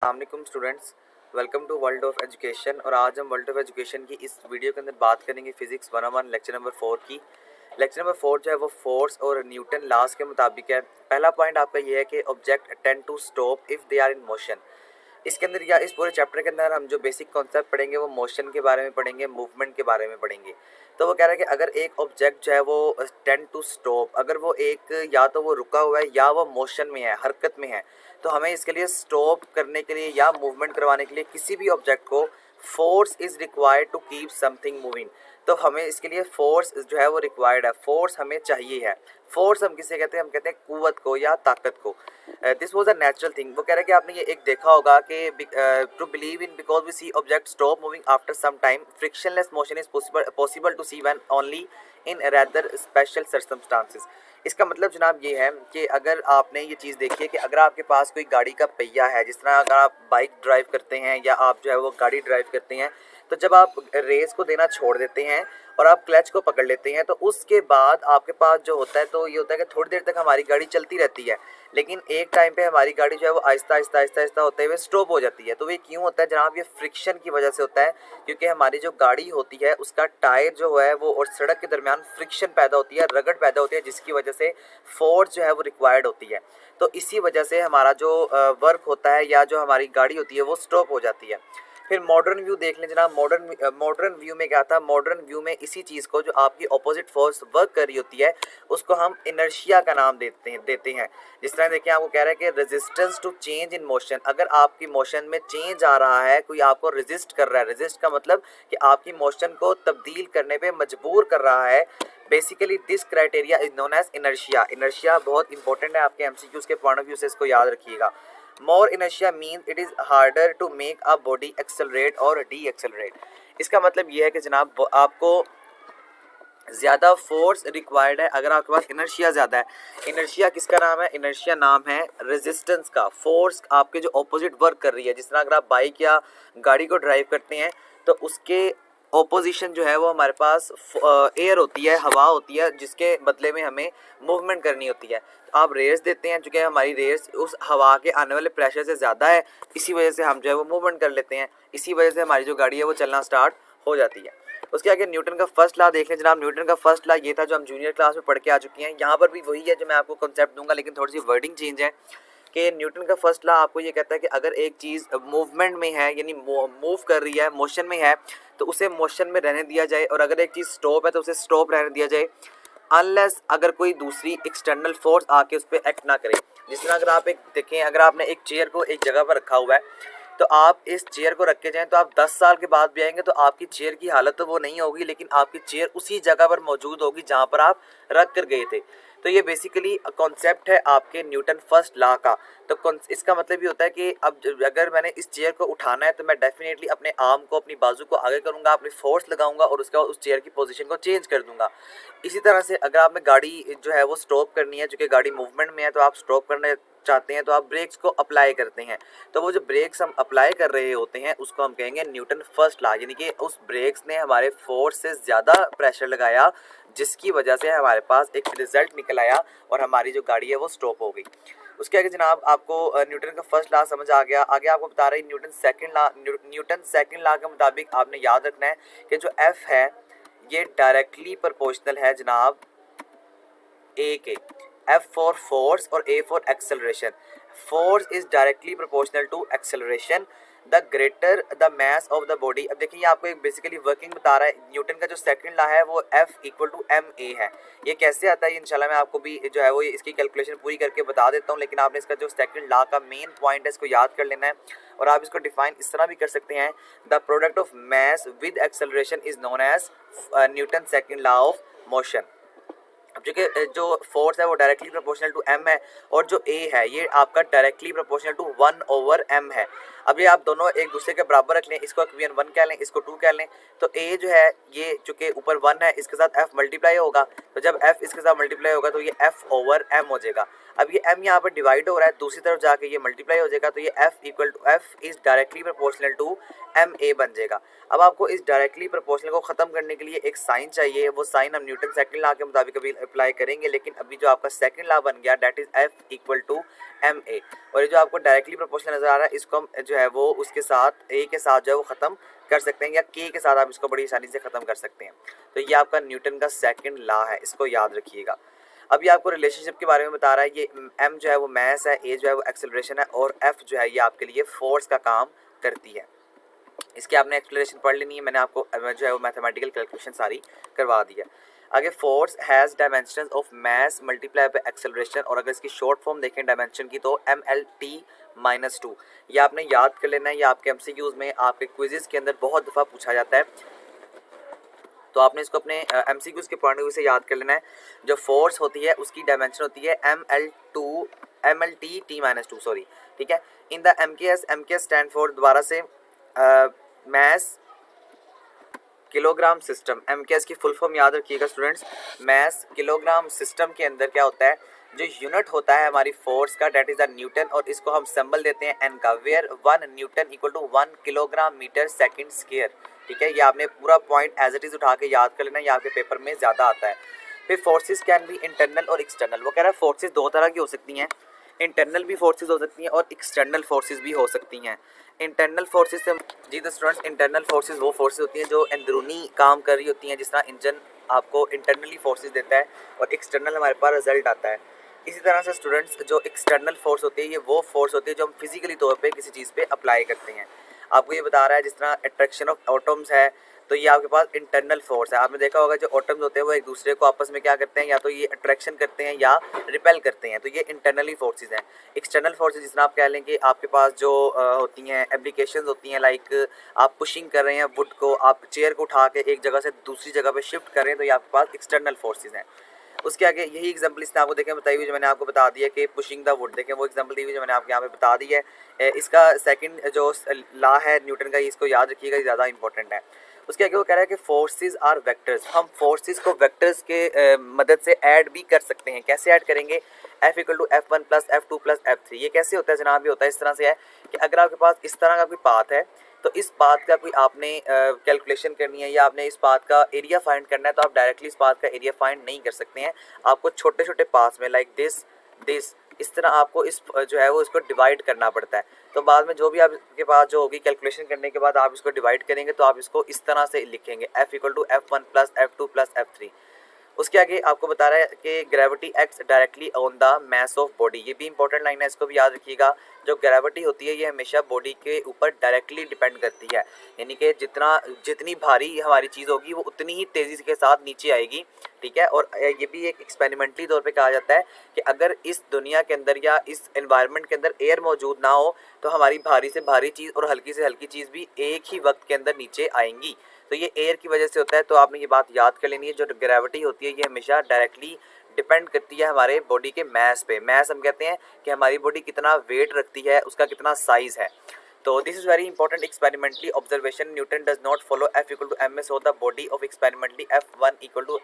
अस्सलाम students, welcome to world of education. और आज हम वर्ल्ड ऑफ एजुकेशन की इस वीडियो के अंदर बात करेंगे फिजिक्स 101 लेक्चर नंबर 4 की। लेक्चर नंबर 4 जो है वो फोर्स और न्यूटन लॉज के मुताबिक है। पहला पॉइंट आपका ये है कि object tend to stop if they are in motion. इसके अंदर या इस पूरे चैप्टर के अंदर हम जो बेसिक कॉन्सेप्ट पढ़ेंगे वो मोशन के बारे में पढ़ेंगे, मूवमेंट के बारे में पढ़ेंगे। तो वो कह रहा है कि अगर एक ऑब्जेक्ट जो है वो टेंड टू स्टॉप, अगर वो एक या तो वो रुका हुआ है या वो मोशन में है, हरकत में है, तो हमें इसके लिए स्टॉप करने के लिए या मूवमेंट करवाने के लिए किसी भी ऑब्जेक्ट को force is required to keep something moving. तो हमें इसके लिए फोर्स जो है वो रिक्वायर्ड है, फोर्स हमें चाहिए है। फोर्स हम किसे कहते हैं? हम कहते हैं कुव्वत को या ताकत को। This was a natural thing. वो कह रहे हैं कि आपने ये एक देखा होगा कि to believe in because we see object stop moving after some time, frictionless motion is possible to see when only in rather special circumstances. इसका मतलब जनाब ये है कि अगर आपने ये चीज़ देखी है कि अगर आपके पास कोई गाड़ी का पहिया है, जिस तरह अगर आप बाइक ड्राइव करते हैं या आप जो है वो गाड़ी ड्राइव करते हैं, तो जब आप रेस को देना छोड़ देते हैं और आप क्लच को पकड़ लेते हैं, तो उसके बाद आपके पास जो होता है तो ये होता है कि थोड़ी देर तक हमारी गाड़ी चलती रहती है, लेकिन एक टाइम पे हमारी गाड़ी जो है वो आहिस्ता आहिस्ता आहिस्ता आहिस्ता होते हुए स्टॉप हो जाती है। तो ये क्यों होता है जनाब? ये फ्रिक्शन की वजह से होता है, क्योंकि हमारी जो गाड़ी होती है उसका टायर जो है वो और सड़क के दरमियान फ्रिक्शन पैदा होती है, रगड़ पैदा होती है, जिसकी वजह से फोर्स जो है वो रिक्वायर्ड होती है। तो इसी वजह से हमारा जो वर्क होता है या जो हमारी गाड़ी होती है वो स्टॉप हो जाती है। फिर मॉडर्न व्यू देख लें जनाब। मॉडर्न व्यू में क्या था? मॉडर्न व्यू में इसी चीज़ को जो आपकी ऑपोजिट फोर्स वर्क कर रही होती है उसको हम इनर्शिया का नाम देते हैं। जिस तरह देखिए, आपको कह रहा है कि resistance to change in motion. अगर आपकी मोशन में चेंज आ रहा है, कोई आपको रेजिस्ट कर रहा है, रेजिस्ट का मतलब कि आपकी मोशन को तब्दील करने पे मजबूर कर रहा है, basically this criteria is known as inertia. Inertia बहुत इंपॉर्टेंट है आपके एमसीक्यूज के पॉइंट ऑफ व्यू से, इसको याद रखिएगा। More inertia means it is harder to make a body accelerate और डी एक्सेलरेट। इसका मतलब ये है कि जनाब आपको ज़्यादा फोर्स रिक्वायर्ड है अगर आपके पास इनर्शिया ज़्यादा है। इनर्शिया किसका नाम है? इनर्शिया नाम है रेजिस्टेंस का। फोर्स आपके जो ऑपोजिट वर्क कर रही है, जिस तरह अगर आप बाइक या गाड़ी को ड्राइव करते हैं तो उसके ऑपोजिशन जो है वो हमारे पास एयर होती है, हवा होती है, जिसके बदले में हमें मूवमेंट करनी होती है। तो आप रेस देते हैं, चूँकि हमारी रेस उस हवा के आने वाले प्रेशर से ज़्यादा है, इसी वजह से हम जो है वो मूवमेंट कर लेते हैं, इसी वजह से हमारी जो गाड़ी है वो चलना स्टार्ट हो जाती है। उसके आगे न्यूटन का फर्स्ट लॉ देख लें जनाब। न्यूटन का फर्स्ट लॉ ये था जो हम जूनियर क्लास में पढ़ के आ चुके हैं। यहाँ पर भी वही है जो मैं आपको कॉन्सेप्ट दूंगा, लेकिन थोड़ी सी वर्डिंग चेंज है। कि न्यूटन का फर्स्ट लॉ आपको ये कहता है कि अगर एक चीज़ मूवमेंट में है, यानी मूव कर रही है, मोशन में है, तो उसे मोशन में रहने दिया जाए, और अगर एक चीज़ स्टॉप है तो उसे स्टॉप रहने दिया जाए, अनलेस अगर कोई दूसरी एक्सटर्नल फोर्स आके उस पर एक्ट ना करे। जिस तरह अगर आप एक देखें, अगर आपने एक चेयर को एक जगह पर रखा हुआ है, तो आप इस चेयर को रख के जाएं तो आप 10 साल के बाद भी आएंगे तो आपकी चेयर की हालत तो वो नहीं होगी, लेकिन आपकी चेयर उसी जगह पर मौजूद होगी जहाँ पर आप रख कर गए थे। तो ये बेसिकली कॉन्सेप्ट है आपके न्यूटन फर्स्ट लॉ का। तो इसका मतलब ये होता है कि अब अगर मैंने इस चेयर को उठाना है तो मैं डेफिनेटली अपने आर्म को, अपनी बाजू को आगे करूँगा, अपनी फोर्स लगाऊंगा और उसके बाद उस चेयर की पोजीशन को चेंज कर दूंगा। इसी तरह से अगर आपने गाड़ी जो है वो स्टॉप करनी है, जो कि गाड़ी मूवमेंट में है, तो आप स्टॉप करने चाहते हैं तो आप ब्रेक्स को अप्लाई करते हैं। तो वो जो ब्रेक्स हम अप्लाई कर रहे होते हैं उसको हम कहेंगे न्यूटन फर्स्ट लॉ, यानी कि उस ब्रेक्स ने हमारे फोर्स से ज़्यादा प्रेशर लगाया, जिसकी वजह से हमारे पास एक रिजल्ट निकल आया और हमारी जो गाड़ी है वो स्टॉप हो गई। उसके आगे जनाब आपको न्यूटन का फर्स्ट लॉ समझ आ गया। आगे आपको बता रहे हैं न्यूटन सेकंड लॉ के मुताबिक आपने याद रखना है कि जो एफ है ये डायरेक्टली प्रोपोर्शनल है जनाब ए के। एफ फॉर फोर्स और A for acceleration. Force is directly proportional to acceleration the greater the mass of the body. अब देखिए आपको एक बेसिकली वर्किंग बता रहा है। न्यूटन का जो सेकंड लॉ है वो F equal to M A है। ये कैसे आता है इंशाल्लाह मैं आपको भी जो है वो इसकी कैलकुलेशन पूरी करके बता देता हूँ, लेकिन आपने इसका जो सेकंड लॉ का मेन पॉइंट है इसको याद कर लेना है। और आप इसको डिफाइन इस तरह भी कर सकते हैं, the product of mass with acceleration is known as Newton second law of motion. अब चूँकि जो फोर्स है वो डायरेक्टली प्रोपोर्शनल टू एम है और जो ए है ये आपका डायरेक्टली प्रोपोर्शनल टू 1/m है। अब ये आप दोनों एक दूसरे के बराबर रख लें, इसको V1 कह लें, इसको 2 कह लें, तो ए जो है ये चूँकि ऊपर 1 है, इसके साथ f मल्टीप्लाई होगा, तो जब f इसके साथ मल्टीप्लाई होगा तो ये f/m हो जाएगा। अब ये m यहाँ पर डिवाइड हो रहा है, दूसरी तरफ जाके ये मल्टीप्लाई हो जाएगा, तो ये f equal to f is directly proportional to ma बन जाएगा। अब आपको इस डायरेक्टली प्रोपोर्शनल को खत्म करने के लिए एक साइन चाहिए, वो साइन हम न्यूटन सेकंड लॉ के मुताबिक अभी अप्लाई करेंगे, लेकिन अभी जो आपका सेकंड लॉ बन गया that is f equal to ma, और ये जो आपको डायरेक्टली प्रोपोर्शनल नजर आ रहा है इसको हम जो है वो उसके साथ a के साथ जो है वो खत्म कर सकते हैं, या k के साथ आप इसको बड़ी आसानी से खत्म कर सकते हैं। तो ये आपका न्यूटन का सेकंड लॉ है, इसको याद रखिएगा। अभी आपको रिलेशनशिप के बारे में बता रहा है, ये m जो है वो मास है, a जो है वो एक्सेलरेशन है, और f जो है ये आपके लिए फोर्स का काम करती है। इसकी आपने एक्सप्लेनेशन पढ़ लेनी है, मैंने आपको जो है वो मैथमेटिकल कैलकुलेशन सारी करवा दी है। आगे force has dimension of mass multiply by acceleration, और अगर इसकी शॉर्ट फॉर्म देखें डायमेंशन की तो MLT-2। ये आपने याद कर लेना है, ये आपके MCQs में आपके क्विजेस के अंदर बहुत दफ़ा पूछा जाता है, तो आपने इसको अपने MCQs के पॉइंट ऑफ व्यू से याद कर लेना है। जो फोर्स होती है उसकी डायमेंशन होती है MLT-2 सॉरी, ठीक है। In the MKS stand for दोबारा से मास किलोग्राम सिस्टम। MKS की फुल फॉर्म याद रखिएगा स्टूडेंट्स, मास किलोग्राम सिस्टम के अंदर क्या होता है, जो यूनिट होता है हमारी फोर्स का दैट इज अ न्यूटन, और इसको हम सिंबल देते हैं एन का, where 1 newton equal to 1 kilogram metre second square, ठीक है। ये आपने पूरा पॉइंट एज इट इज उठा के याद कर लेना, ये आपके पेपर में ज़्यादा आता है। फिर फोर्सेस कैन बी इंटरनल और एक्सटर्नल, वो कह रहा है फोर्सेस दो तरह की हो सकती हैं, इंटरनल भी फोर्सेस हो सकती हैं और एक्सटर्नल फोर्सेस भी हो सकती हैं। इंटरनल फोर्सेस से जी तो स्टूडेंट्स, इंटरनल फोर्सेस वो फोर्सेस होती हैं जो अंदरूनी काम कर रही होती हैं, जिस तरह इंजन आपको इंटरनली फोर्सेस देता है, और एक्सटर्नल हमारे पास रिजल्ट आता है। इसी तरह से स्टूडेंट्स जो एक्सटर्नल फोर्स होती है ये वो फोर्स होती है जो हम फिजिकली तौर पे किसी चीज़ पे अप्लाई करते हैं। आपको ये बता रहा है जिस तरह अट्रैक्शन ऑफ एटम्स है, तो ये आपके पास इंटरनल फोर्स है। आपने देखा होगा जो एटम्स होते हैं वो एक दूसरे को आपस में क्या करते हैं, या तो ये अट्रैक्शन करते हैं या रिपेल करते हैं, तो ये इंटरनली फोर्सेस हैं। एक्सटर्नल फोर्सेस जिस तरह आप कह लें कि आपके पास जो होती हैं एप्लीकेशंस होती हैं, लाइक आप पुशिंग कर रहे हैं वुड को, आप चेयर को उठा के एक जगह से दूसरी जगह पे शिफ्ट कर रहे हैं, तो ये आपके पास एक्सटर्नल फोर्सेस हैं। उसके आगे यही एग्जांपल इसने आपको देखें बताई हुई जो मैंने आपको बता दिया कि पुशिंग द वुड, देखें वो एग्जांपल दी हुई जो मैंने आपको यहाँ पे बता दी है। इसका सेकंड जो लॉ है न्यूटन का, इसको याद रखिएगा, ये ज़्यादा इंपॉर्टेंट है। उसके आगे वो कह रहा है कि फोर्सेस आर वेक्टर्स, हम फोर्सेस को वेक्टर्स के मदद से ऐड भी कर सकते हैं। कैसे ऐड करेंगे, F equal to F1 plus F2 plus F3। ये कैसे होता है जनाब, ये होता है इस तरह से है कि अगर आपके पास इस तरह का कोई पाथ है, तो इस पाथ का कोई आपने कैलकुलेशन करनी है या आपने इस पाथ का एरिया फाइंड करना है, तो आप डायरेक्टली इस पाथ का एरिया फाइंड नहीं कर सकते हैं। आपको छोटे छोटे पाथ्स में लाइक दिस इस तरह आपको इस जो है वो इसको डिवाइड करना पड़ता है। तो बाद में जो भी आपके पास जो होगी कैलकुलेशन करने के बाद आप इसको डिवाइड करेंगे, तो आप इसको इस तरह से लिखेंगे F equal to F1 plus F2 plus F3। उसके आगे आपको बता रहा है कि gravity acts directly on the mass of body, ये भी इंपॉर्टेंट लाइन है, इसको भी याद रखिएगा। जो ग्रेविटी होती है ये हमेशा बॉडी के ऊपर डायरेक्टली डिपेंड करती है, यानी कि जितनी भारी हमारी चीज़ होगी वो उतनी ही तेज़ी के साथ नीचे आएगी, ठीक है। और ये भी एक एक्सपेरिमेंटली तौर पे कहा जाता है कि अगर इस दुनिया के अंदर या इस एनवायरनमेंट के अंदर एयर मौजूद ना हो, तो हमारी भारी से भारी चीज़ और हल्की से हल्की चीज़ भी एक ही वक्त के अंदर नीचे आएंगी, तो ये एयर की वजह से होता है। तो आपने ये बात याद कर लेनी है, जो ग्रेविटी होती है ये हमेशा डायरेक्टली डिपेंड करती है हमारे बॉडी के मास पे। मास हम कहते हैं कि हमारी बॉडी कितना वेट रखती है, उसका कितना साइज़ है। तो this is very important experimentally observation, Newton does not follow F equal to MS और the body of experimentally F1 equal to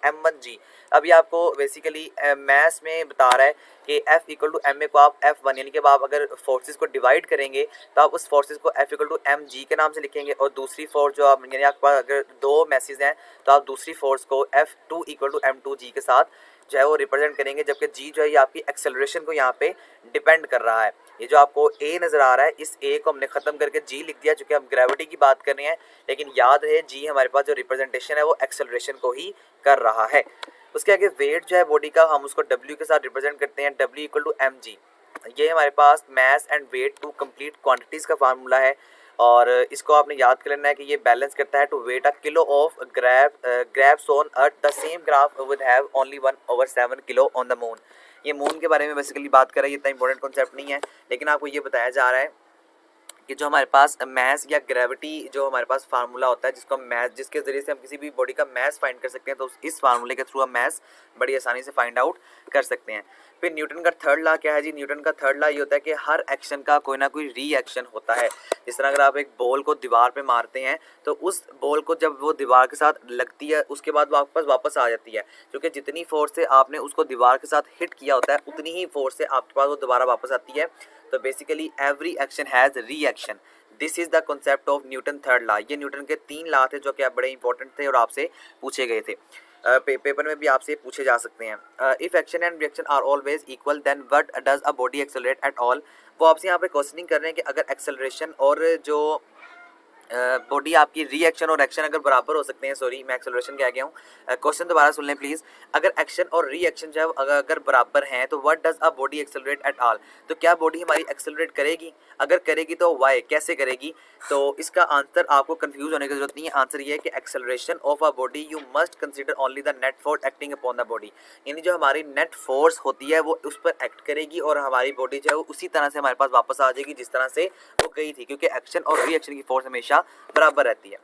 M1G। अभी आपको बेसिकली मैथ्स में बता रहा है कि F इक्वल टू MA को आप F1 यानी कि आप अगर फोर्सेस को डिवाइड करेंगे तो आप उस फोर्सेस को F इक्वल टू MG के नाम से लिखेंगे, और दूसरी फोर्स जो आप यानी आपके पास अगर दो मैसेज हैं तो आप दूसरी फोर्स को F2 इक्वल टू M2G के साथ जो है वो रिप्रेजेंट करेंगे, जबकि जी जो है ये आपकी एक्सेलरेशन को यहाँ पे डिपेंड कर रहा है। ये जो आपको ए नज़र आ रहा है, इस ए को हमने ख़त्म करके जी लिख दिया, चूँकि हम ग्रेविटी की बात कर रहे हैं, लेकिन याद रहे जी हमारे पास जो रिप्रेजेंटेशन है वो एक्सेलरेशन को ही कर रहा है। उसके आगे वेट जो है बॉडी का, हम उसको डब्ल्यू के साथ रिप्रेजेंट करते हैं, डब्ल्यू इक्वल टू MG। ये हमारे पास mass and weight to complete quantities का फार्मूला है, और इसको आपने याद कर लेना है कि ये बैलेंस करता है to weight a kilo of grabs on earth the same graph would have only 1/7 kilo on the moon. ये मून के बारे में बेसिकली बात कर रहा है, ये इतना इंपॉर्टेंट कॉन्सेप्ट नहीं है, लेकिन आपको ये बताया जा रहा है कि जो हमारे पास मैस या ग्रेविटी जो हमारे पास फार्मूला होता है, जिसको मैस जिसके ज़रिए से हम किसी भी बॉडी का मैस फाइंड कर सकते हैं, तो इस फार्मूले के थ्रू हम मैस बड़ी आसानी से फाइंड आउट कर सकते हैं। फिर न्यूटन का थर्ड लॉ क्या है जी? न्यूटन का थर्ड लॉ ये होता है कि हर एक्शन का कोई ना कोई रिएक्शन होता है। जिस तरह अगर आप एक बॉल को दीवार पे मारते हैं तो उस बॉल को जब वो दीवार के साथ लगती है उसके बाद वापस आ जाती है, क्योंकि जितनी फोर्स से आपने उसको दीवार के साथ हिट किया होता है उतनी ही फोर्स से आपके पास वो दोबारा वापस आती है। तो basically every action has reaction. This is the concept of Newton third law. ये न्यूटन के 3 लॉ थे जो कि बड़े इंपॉर्टेंट थे और आपसे पूछे गए थे। पेपर में भी आपसे पूछे जा सकते हैं। If action and reaction are always equal then what does a body accelerate at all. वो आपसे यहाँ पे क्वेश्चनिंग कर रहे हैं कि अगर एक्सेलरेशन और जो बॉडी आपकी रिएक्शन और एक्शन अगर बराबर हो सकते हैं, सॉरी मैं एक्सेलरेशन कह गया हूँ, क्वेश्चन दोबारा सुन लें प्लीज। अगर एक्शन और रिएक्शन जब अगर बराबर हैं तो what does a body accelerate at all, तो क्या बॉडी हमारी एक्सेलरेट करेगी? अगर करेगी तो वाई, कैसे करेगी? तो इसका आंसर आपको कंफ्यूज होने की जरूरत नहीं है। आंसर ये है कि acceleration of a body you must consider only the net force acting upon the body. यानी जो हमारी नेट फोर्स होती है वो उस पर एक्ट करेगी और हमारी बॉडी जो है वो उसी तरह से हमारे पास वापस आ जाएगी जिस तरह से वो गई थी, क्योंकि एक्शन और रिएक्शन की फोर्स हमेशा बराबर रहती है।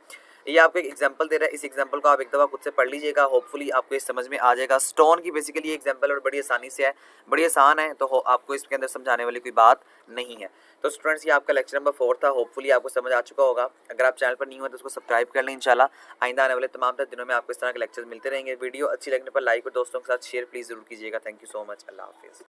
ये आपको एक एग्जांपल दे रहा है, इस एग्जांपल को आप एक दफ़ा खुद से पढ़ लीजिएगा, होपफुली आपको ये समझ में आ जाएगा। स्टोन की बेसिकली एग्जांपल और बड़ी आसानी से है, बड़ी आसान है, तो आपको इसके अंदर समझाने वाली कोई बात नहीं है। तो स्टूडेंट्स ये आपका लेक्चर नंबर 4 था, होपफुली आपको समझ आ चुका होगा। अगर आप चैनल पर नहीं हुए तो उसको सब्सक्राइब कर लें। इंशाल्लाह आइंदा आने वाले तमाम दिनों में आपको इस तरह के लेक्चर्स मिलते रहेंगे। वीडियो अच्छी लगने पर लाइक और दोस्तों के साथ शेयर प्लीज़ जरूर कीजिएगा। Thank you so much. अल्लाह हाफिज़।